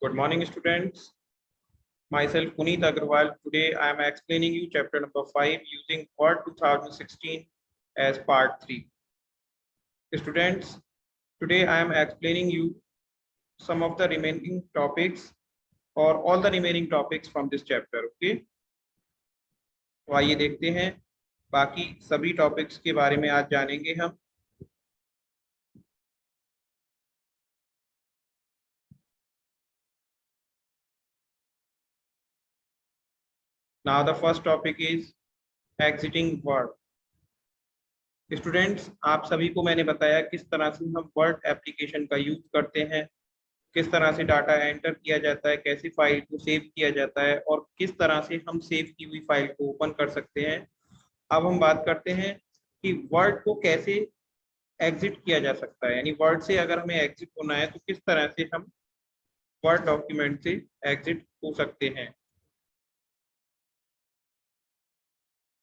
Good morning, students. Myself Puneet Agarwal. Today I am explaining you chapter number 5 using Word 2016 as part 3. Students, today I am explaining you some of the remaining topics or all the remaining topics from this chapter. Okay? तो आइए देखते हैं बाकी सभी topics के बारे में आज जानेंगे हम. Now the first topic is exiting Word. Students, आप सभी को मैंने बताया किस तरह से हम वर्ड एप्लीकेशन का यूज करते हैं, किस तरह से डाटा एंटर किया जाता है, कैसे फाइल को सेव किया जाता है और किस तरह से हम सेव की हुई फाइल को ओपन कर सकते हैं. अब हम बात करते हैं कि वर्ड को कैसे एग्जिट किया जा सकता है, यानी वर्ड से अगर हमें एग्जिट होना है तो किस तरह से हम वर्ड डॉक्यूमेंट से एग्जिट हो सकते हैं.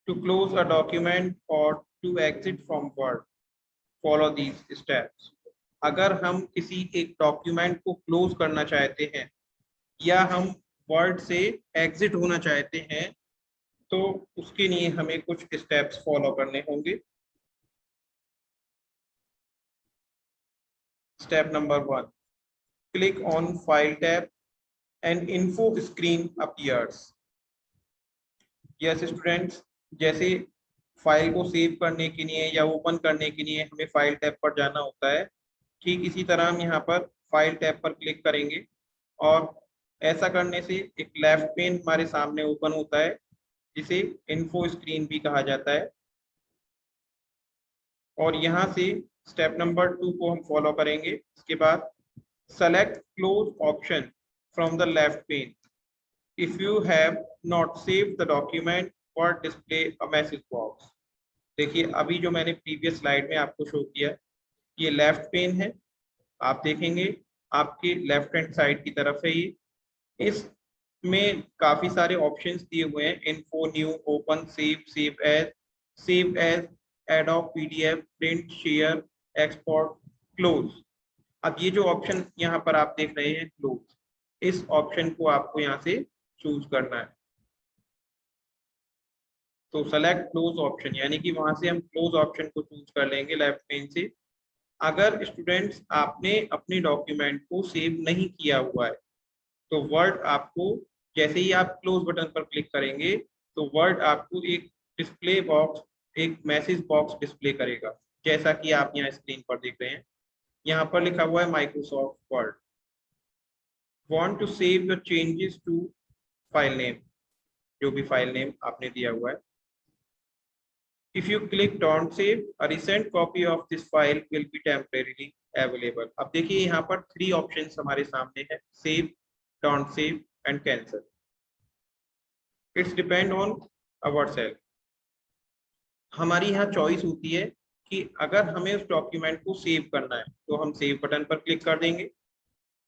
टू क्लोज अ डॉक्यूमेंट और to exit from Word, follow these steps. अगर हम किसी एक डॉक्यूमेंट को क्लोज करना चाहते हैं या हम वर्ड से एग्जिट होना चाहते हैं तो उसके लिए हमें कुछ स्टेप्स फॉलो करने होंगे. Step number 1, click on file tab and info screen appears. Yes students, जैसे फाइल को सेव करने के लिए या ओपन करने के लिए हमें फाइल टैब पर जाना होता है, ठीक इसी तरह हम यहाँ पर फाइल टैब पर क्लिक करेंगे और ऐसा करने से एक लेफ्ट पेन हमारे सामने ओपन होता है जिसे इन्फो स्क्रीन भी कहा जाता है. और यहाँ से स्टेप नंबर 2 को हम फॉलो करेंगे. इसके बाद select close option from the left pen. If you have not saved the document और डिस्प्ले अ मैसेज बॉक्स. देखिए, अभी जो मैंने प्रीवियस स्लाइड में आपको शो किया, ये लेफ्ट पेन है. आप देखेंगे आपके लेफ्ट हैंड साइड की तरफ है ये. इसमें काफी सारे ऑप्शंस दिए हुए हैं: info, new, open, save as, Adobe, PDF, print, share, export, close. अब ये जो ऑप्शन यहाँ पर आप देख रहे हैं क्लोज, इस ऑप्शन को आपको यहाँ से चूज करना है. तो सेलेक्ट क्लोज ऑप्शन, यानी कि वहां से हम क्लोज ऑप्शन को चूज कर लेंगे लेफ्ट पेन से. अगर स्टूडेंट्स आपने अपने डॉक्यूमेंट को सेव नहीं किया हुआ है तो वर्ड आपको, जैसे ही आप क्लोज बटन पर क्लिक करेंगे तो वर्ड आपको एक डिस्प्ले बॉक्स, एक मैसेज बॉक्स डिस्प्ले करेगा, जैसा कि आप यहाँ स्क्रीन पर देख रहे हैं. यहाँ पर लिखा हुआ है Microsoft Word. Want to save the changes to file name, जो भी फाइल नेम आपने दिया हुआ है. If you click don't save, a recent copy of this file will be temporarily available. अब देखिए यहाँ पर 3 ऑप्शंस हमारे सामने है: save, don't save and cancel. It's depend on ourself. हमारी यहाँ चॉइस होती है कि अगर हमें उस डॉक्यूमेंट को सेव करना है तो हम सेव बटन पर क्लिक कर देंगे.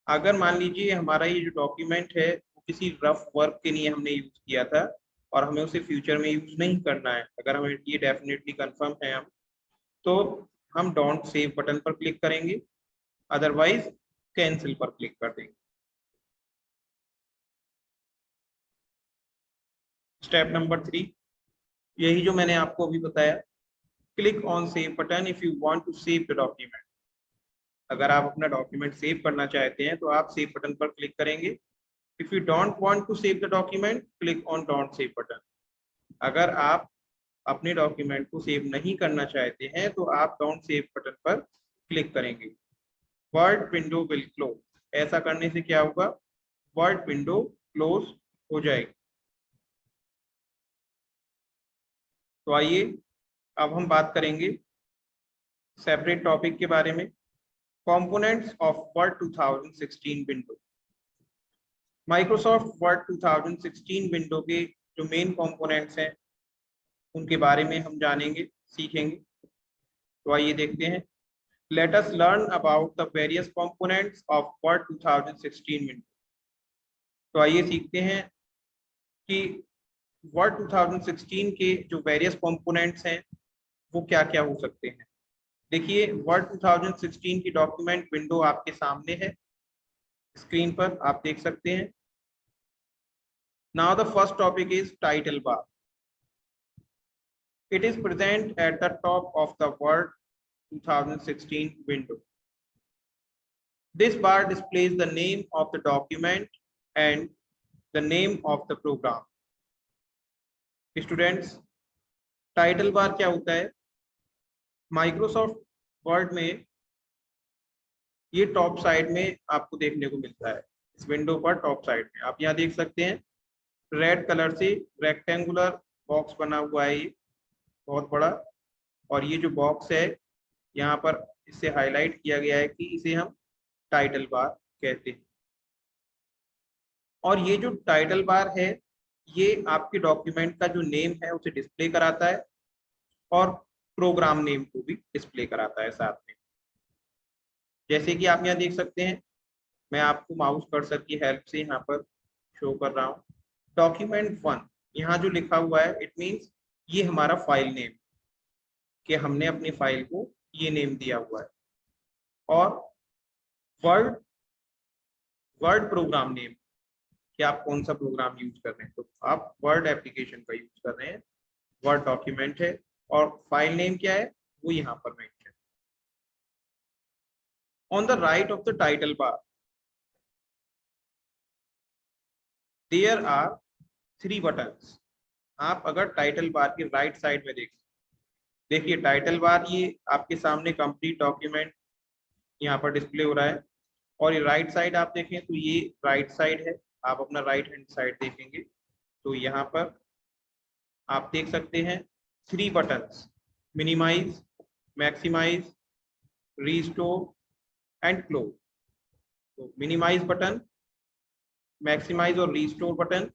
अगर मान लीजिए हमारा ये जो डॉक्यूमेंट है वो किसी रफ वर्क के लिए हमने यूज किया था और हमें उसे फ्यूचर में यूज नहीं करना है, अगर हमें ये डेफिनेटली कंफर्म है हम, तो हम डोंट सेव बटन पर क्लिक करेंगे, अदरवाइज कैंसिल पर क्लिक कर देंगे. स्टेप नंबर 3, यही जो मैंने आपको अभी बताया, click on save button if you want to save the document. अगर आप अपना डॉक्यूमेंट सेव करना चाहते हैं तो आप सेव बटन पर क्लिक करेंगे. If you don't want to save the document, click on don't save button. अगर आप अपने डॉक्यूमेंट को सेव नहीं करना चाहते हैं तो आप डोंट सेव बटन पर क्लिक करेंगे. Word window will close. ऐसा करने से क्या होगा, वर्ड विंडो क्लोज हो जाएगी. तो आइए अब हम बात करेंगे सेपरेट टॉपिक के बारे में. Components of word 2016 window. Microsoft word 2016 window के जो मेन कंपोनेंट्स हैं उनके बारे में हम जानेंगे, सीखेंगे. तो आइए देखते हैं. Let us learn about the various components of Word 2016 window. तो आइए सीखते हैं कि Word 2016 के जो वेरियस कंपोनेंट्स हैं वो क्या क्या हो सकते हैं. देखिए, Word 2016 की डॉक्यूमेंट विंडो आपके सामने है. स्क्रीन पर आप देख सकते हैं। Now the first topic is title bar. It is present at the top of the word 2016 window. This bar displays the name of the document and the name of the program. Students, title bar क्या होता है? Microsoft word में ये top side में आपको देखने को मिलता है। इस विंडो पर टॉप साइड में आप यहाँ देख सकते हैं, रेड कलर से रेक्टेंगुलर बॉक्स बना हुआ है, ये बहुत बड़ा। और ये जो बॉक्स है यहाँ पर इसे हाईलाइट किया गया है कि इसे हम टाइटल बार कहते हैं। और ये जो टाइटल बार है ये आपके डॉक्यूमेंट का जो नेम है उसे डिस्प्ले कराता है और प्रोग्राम नेम को भी डिस्प्ले कराता है साथ में। जैसे कि आप यहाँ देख सकते हैं, मैं आपको माउस कर्सर की हेल्प से यहाँ पर शो कर रहा हूँ। डॉक्यूमेंट 1 यहाँ जो लिखा हुआ है, इट मीन्स ये हमारा फाइल नेम, कि हमने अपनी फाइल को ये नेम दिया हुआ है। और वर्ड प्रोग्राम नेम, कि आप कौन सा प्रोग्राम यूज कर रहे हैं, तो आप वर्ड एप्लीकेशन का यूज कर रहे हैं, वर्ड डॉक्यूमेंट है। और फाइल नेम क्या है वो यहाँ पर mention. On the right of the title bar there are 3 buttons. आप अगर टाइटल बार की राइट साइड में देखिए, टाइटल बार ये आपके सामने कंप्लीट डॉक्यूमेंट यहाँ पर डिस्प्ले हो रहा है। और ये राइट साइड आप देखें तो ये राइट साइड है। आप अपना राइट हैंड साइड देखेंगे तो यहाँ पर आप देख सकते हैं 3 buttons, minimise, maximise, restore and close. तो मिनिमाइज बटन, मैक्सिमाइज और restore button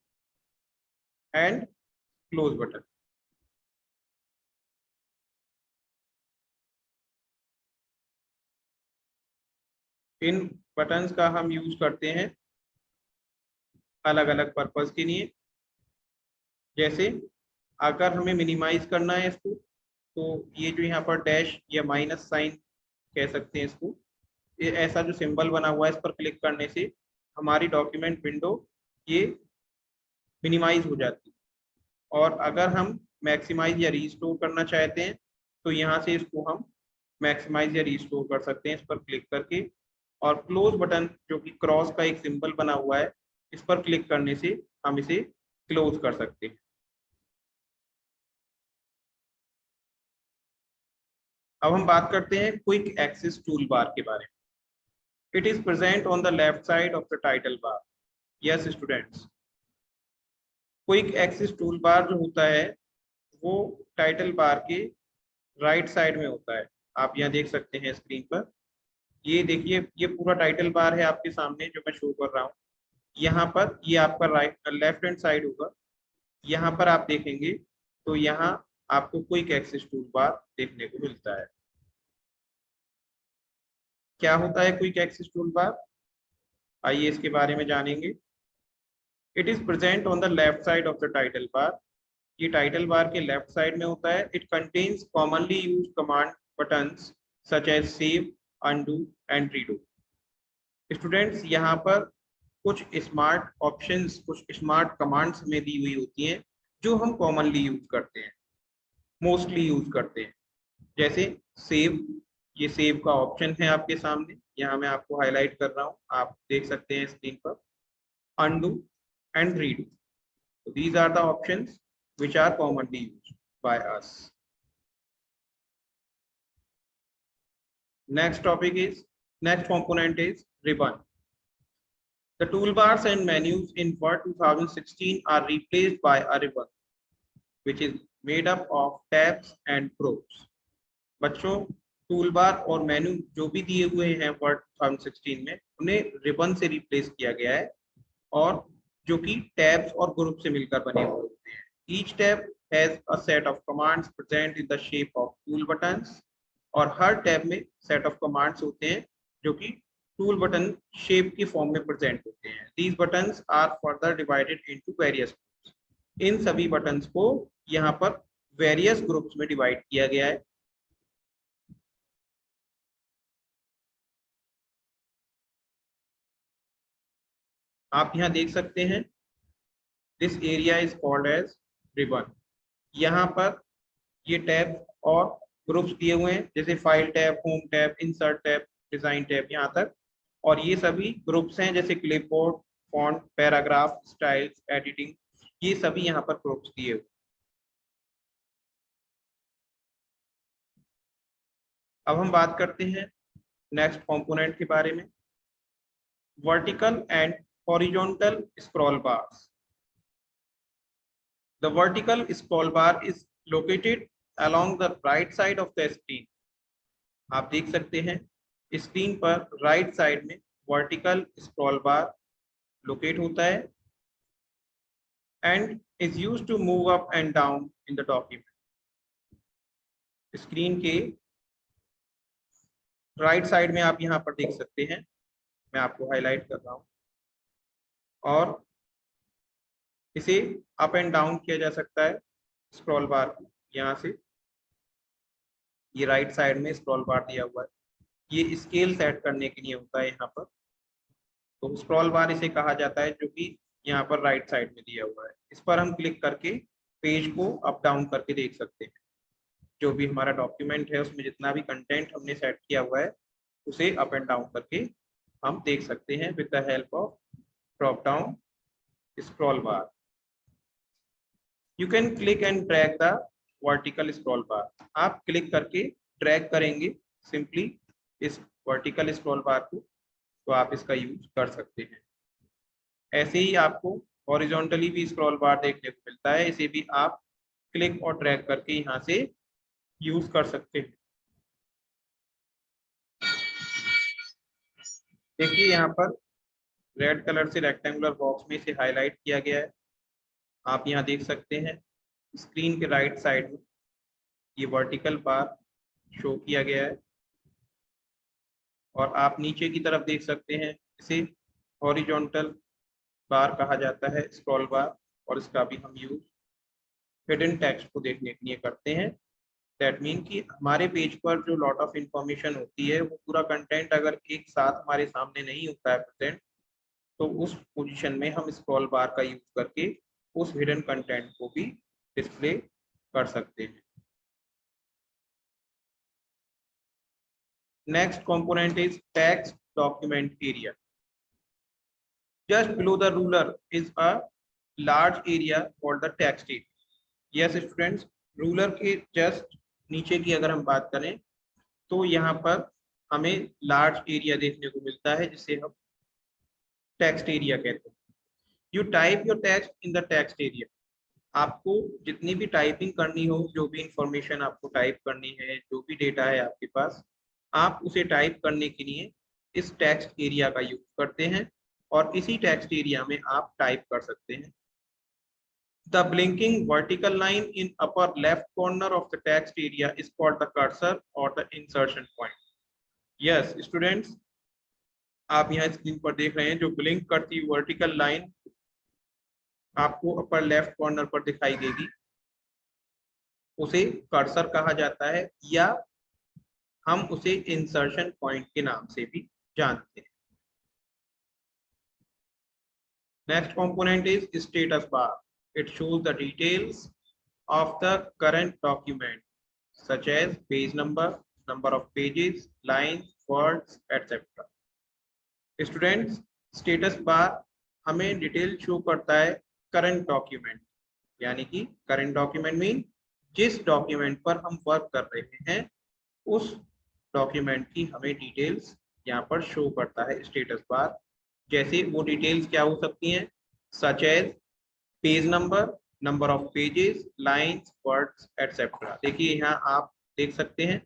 and close button. इन बटन्स का हम यूज करते हैं अलग अलग पर्पस के लिए। जैसे अगर हमें मिनिमाइज करना है इसको, तो ये जो यहाँ पर डैश या माइनस साइन कह सकते हैं इसको, ये ऐसा जो सिंबल बना हुआ है इस पर क्लिक करने से हमारी डॉक्यूमेंट विंडो ये मिनिमाइज हो जाती है। और अगर हम मैक्सिमाइज या रीस्टोर करना चाहते हैं तो यहाँ से इसको हम मैक्सिमाइज या रीस्टोर कर सकते हैं इस पर क्लिक करके। और क्लोज बटन जो कि क्रॉस का एक सिंबल बना हुआ है, इस पर क्लिक करने से हम इसे क्लोज कर सकते हैं। अब हम बात करते हैं क्विक एक्सेस टूल बार के बारे में। It is present on the left side of the title bar. Yes students, quick access tool bar जो होता है वो टाइटल बार के राइट साइड में होता है। आप यहाँ देख सकते हैं स्क्रीन पर, ये देखिए ये पूरा टाइटल बार है आपके सामने जो मैं शो कर रहा हूँ। यहाँ पर ये आपका राइट लेफ्ट हैंड साइड होगा। यहाँ पर आप देखेंगे तो यहाँ आपको क्विक एक्सेस टूल बार देखने को मिलता है। क्या होता है क्विक एक्सेस टूल बार, आइए इसके बारे में जानेंगे। It is present on the left side of the title bar. ये टाइटल बार के लेफ्ट साइड में होता है। It contains commonly used command buttons such as save, undo and redo. Students, यहाँ पर कुछ स्मार्ट ऑप्शंस, कुछ स्मार्ट कमांड्स में दी हुई होती हैं जो हम कॉमनली यूज करते हैं, मोस्टली यूज करते हैं। जैसे सेव, ये सेव का ऑप्शन है आपके सामने, यहाँ मैं आपको हाईलाइट कर रहा हूँ, आप देख सकते हैं स्क्रीन पर। Undo and redo, these are the options which are commonly used by us. Next component is ribbon. The toolbars and menus in Word 2016 are replaced by a ribbon, which is made up of tabs and groups. बच्चों, tool bar और menu जो भी दिए हुए हैं word 2016 में, उन्हें ribbon से रिप्लेस किया गया है, और जो कि टैब्स और ग्रुप से मिलकर बने हुए होते हैं। Each tab has a set of commands present in the shape of tool buttons, और हर टैब में सेट ऑफ कमांड्स होते हैं जो कि टूल बटन शेप की फॉर्म में प्रेजेंट होते हैं। These buttons are further divided into various groups. इन सभी बटन्स को यहाँ पर वेरियस ग्रुप्स में डिवाइड किया गया है। आप यहाँ देख सकते हैं this area is called as ribbon. यहाँ पर ये टैब और ग्रुप्स दिए हुए हैं, जैसे file tab, home tab, insert tab, design tab, यहाँ तक। और ये सभी ग्रुप्स हैं, जैसे clipboard, font, paragraph, styles, editing, ये सभी यहाँ पर ग्रुप्स दिए हुए। अब हम बात करते हैं नेक्स्ट कंपोनेंट के बारे में, vertical and horizontal scroll bars. The vertical scroll bar is located along the right side of the screen. आप देख सकते हैं स्क्रीन पर राइट साइड में वर्टिकल स्क्रॉल बार लोकेट होता है and is used to move up and down in the document. Screen के right side में आप यहाँ पर देख सकते हैं, मैं आपको हाईलाइट कर रहा हूँ, और इसे अप एंड डाउन किया जा सकता है स्क्रॉल बार को। यहाँ से ये राइट साइड में स्क्रॉल बार दिया हुआ है, ये स्केल सेट करने के लिए होता है यहाँ पर। तो स्क्रॉल बार इसे कहा जाता है, जो कि यहाँ पर राइट साइड में दिया हुआ है। इस पर हम क्लिक करके पेज को अप डाउन करके देख सकते हैं। जो भी हमारा डॉक्यूमेंट है उसमें जितना भी कंटेंट हमने सेट किया हुआ है उसे अप एंड डाउन करके हम देख सकते हैं with the help of drop down scroll bar. You can click and drag the vertical scroll बार। आप क्लिक करके ड्रैग करेंगे सिंपली इस वर्टिकल स्क्रॉल बार को, तो आप इसका यूज कर सकते हैं। ऐसे ही आपको हॉरिजॉन्टली भी स्क्रॉल बार देखने को मिलता है, इसे भी आप क्लिक और ड्रैग करके यहाँ से यूज कर सकते हैं। देखिए यहाँ पर रेड कलर से रेक्टेंगुलर बॉक्स में इसे हाईलाइट किया गया है। आप यहाँ देख सकते हैं स्क्रीन के राइट साइड में ये वर्टिकल बार शो किया गया है, और आप नीचे की तरफ देख सकते हैं इसे हॉरिजॉन्टल बार कहा जाता है, स्क्रॉल बार, और इसका भी हम यूज हिडन टेक्स्ट को देखने के लिए करते हैं। दैट मीन कि हमारे पेज पर जो लॉट ऑफ इंफॉर्मेशन होती है वो पूरा कंटेंट अगर एक साथ हमारे सामने नहीं होता है प्रेजेंट, तो उस पोजीशन में हम स्क्रॉल बार का यूज करके उस हिडन कंटेंट को भी डिस्प्ले कर सकते हैं। Next component is text document area. Just below the ruler is a large area called the text area. Yes students, ruler के just नीचे की अगर हम बात करें तो यहाँ पर हमें लार्ज एरिया देखने को मिलता है, जिसे हम टेक्स्ट एरिया कहते हैं। You type your text in the text area. आपको जितनी भी टाइपिंग करनी हो, जो भी इंफॉर्मेशन आपको टाइप करनी है, जो भी डेटा है आपके पास, आप उसे टाइप करने के लिए इस टेक्स्ट एरिया का यूज करते हैं, और इसी टेक्स्ट एरिया में आप टाइप कर सकते हैं। The blinking vertical line in upper left corner of the text area is called the cursor or the insertion point. Yes students, आप यहाँ स्क्रीन पर देख रहे हैं जो ब्लिंक करती वर्टिकल लाइन आपको अपर लेफ्ट कॉर्नर पर दिखाई देगी, उसे कर्सर कहा जाता है, या हम उसे इंसर्शन पॉइंट के नाम से भी जानते हैं। Next component is status bar. It shows the details of the current document, such as page number, number of pages, lines, words, etc. Students, status bar हमें डिटेल शो करता है करंट डॉक्यूमेंट, यानी कि करंट डॉक्यूमेंट मीन जिस document पर हम work कर रहे हैं उस डॉक्यूमेंट की हमें डिटेल्स यहाँ पर शो करता है स्टेटस बार। जैसे वो डिटेल्स क्या हो सकती हैं, such as page number, number of pages, lines, words etcetera. देखिए यहाँ आप देख सकते हैं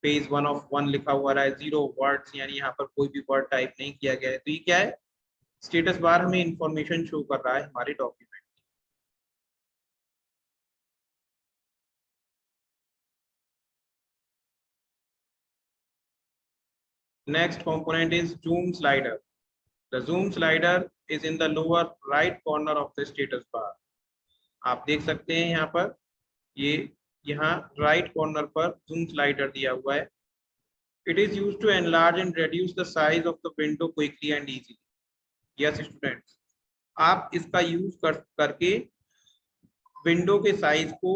पेज 1 of 1 लिखा हुआ है, 0 वर्ड्स, यानी यहाँ पर कोई भी वर्ड टाइप नहीं किया गया है। तो ये क्या है, स्टेटस बार हमें इंफॉर्मेशन शो कर रहा है हमारे document. Next component is zoom slider. The zoom slider is in the lower right corner of the status bar. आप देख सकते हैं यहाँ पर ये यहाँ राइट कॉर्नर पर जूम स्लाइडर दिया हुआ है। It is used to enlarge and reduce the size of the window quickly and easily. Yes students, आप इसका यूज करके विंडो के साइज को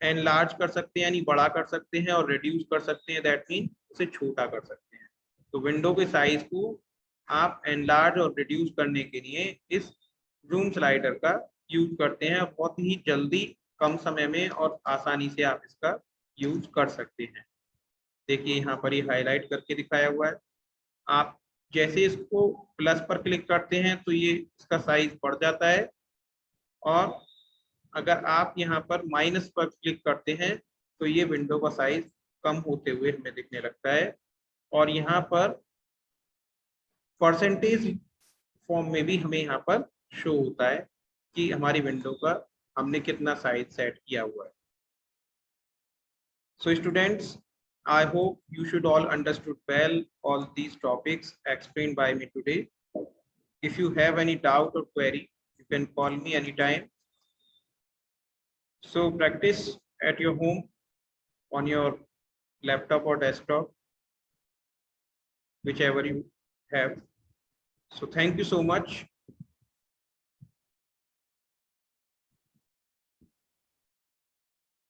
एनलार्ज कर सकते हैं, यानी बड़ा कर सकते हैं, और रिड्यूस कर सकते हैं, दैट मीन उसे छोटा कर सकते हैं। तो विंडो के साइज को आप एनलार्ज और रिड्यूस करने के लिए इस जूम स्लाइडर का यूज करते हैं। बहुत ही जल्दी, कम समय में और आसानी से आप इसका यूज कर सकते हैं। देखिए यहाँ पर ये हाईलाइट करके दिखाया हुआ है। आप जैसे इसको प्लस पर क्लिक करते हैं तो ये इसका साइज बढ़ जाता है, और अगर आप यहाँ पर माइनस पर क्लिक करते हैं तो ये विंडो का साइज कम होते हुए हमें दिखने लगता है। और यहाँ पर परसेंटेज फॉर्म में भी हमें यहाँ पर शो होता है कि हमारी विंडो का हमने कितना साइज सेट किया हुआ है। So students, I hope you should all understood well all these topics explained by me today. If you have any doubt or query, you can call me anytime. So practice at your home on your laptop or desktop, whichever you have. So thank you so much.